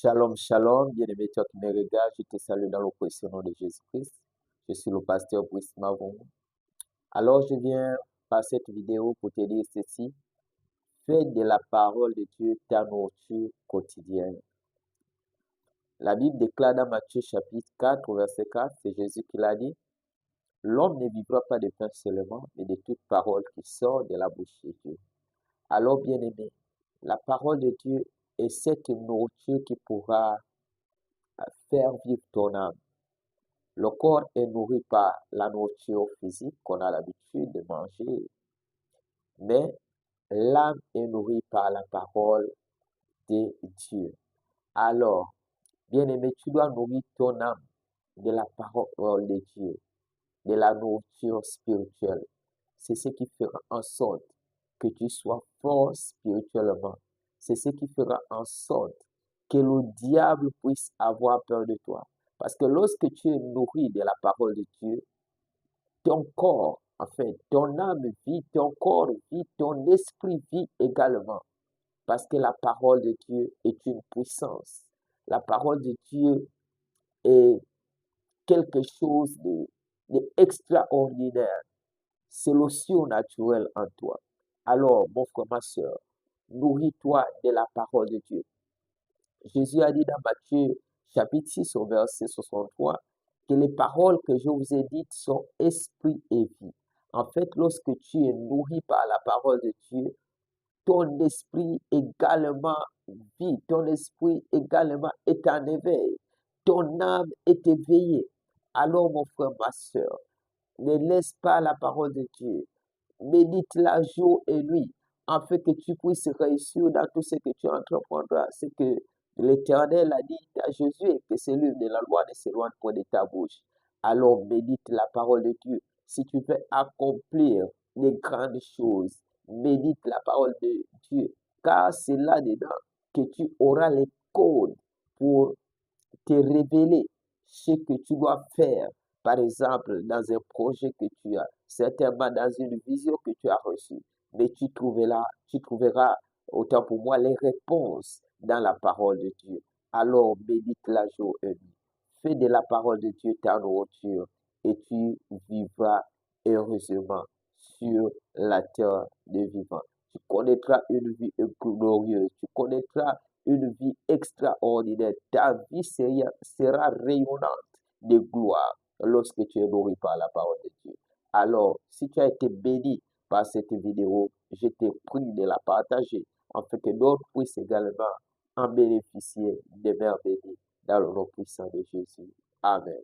Shalom, shalom, bien-aimé toi qui me regardes, je te salue dans le précieux nom de Jésus-Christ. Je suis le pasteur Brice Mavon. Alors, je viens par cette vidéo pour te dire ceci. Fais de la parole de Dieu ta nourriture quotidienne. La Bible déclare dans Matthieu chapitre 4, verset 4, c'est Jésus qui l'a dit. L'homme ne vivra pas de pain seulement, mais de toute parole qui sort de la bouche de Dieu. Alors, bien-aimé, la parole de Dieu est cette nourriture qui pourra faire vivre ton âme. Le corps est nourri par la nourriture physique qu'on a l'habitude de manger, mais l'âme est nourrie par la parole de Dieu. Alors, bien-aimé, tu dois nourrir ton âme de la parole de Dieu, de la nourriture spirituelle. C'est ce qui fera en sorte que tu sois fort spirituellement. C'est ce qui fera en sorte que le diable puisse avoir peur de toi. Parce que lorsque tu es nourri de la parole de Dieu, ton corps, en fait, ton âme vit, ton corps vit, ton esprit vit également. Parce que la parole de Dieu est une puissance. La parole de Dieu est quelque chose d'extraordinaire. C'est le surnaturel en toi. Alors, mon frère, ma soeur, nourris-toi de la parole de Dieu. Jésus a dit dans Matthieu chapitre 6 au verset 63 que les paroles que je vous ai dites sont esprit et vie. En fait, lorsque tu es nourri par la parole de Dieu, ton esprit également vit, ton esprit également est en éveil, ton âme est éveillée. Alors, mon frère, ma soeur, ne laisse pas la parole de Dieu. Médite-la jour et nuit, afin que tu puisses réussir dans tout ce que tu entreprendras. C'est que l'Éternel a dit à Jésus que ce livre de la loi ne s'éloigne point de ta bouche. Alors médite la parole de Dieu. Si tu veux accomplir les grandes choses, médite la parole de Dieu. Car c'est là-dedans que tu auras les codes pour te révéler ce que tu dois faire. Par exemple, dans un projet que tu as, certainement dans une vision que tu as reçue, mais tu trouveras, autant pour moi, les réponses dans la parole de Dieu. Alors, médite la jour et nuit. Fais de la parole de Dieu ta nourriture et tu vivras heureusement sur la terre des vivants. Tu connaîtras une vie glorieuse. Tu connaîtras une vie extraordinaire. Ta vie sera rayonnante de gloire lorsque tu es nourri par la parole de Dieu. Alors, si tu as été béni par cette vidéo, je te prie de la partager afin que d'autres puissent également en bénéficier des merveilles dans le nom puissant de Jésus. Amen.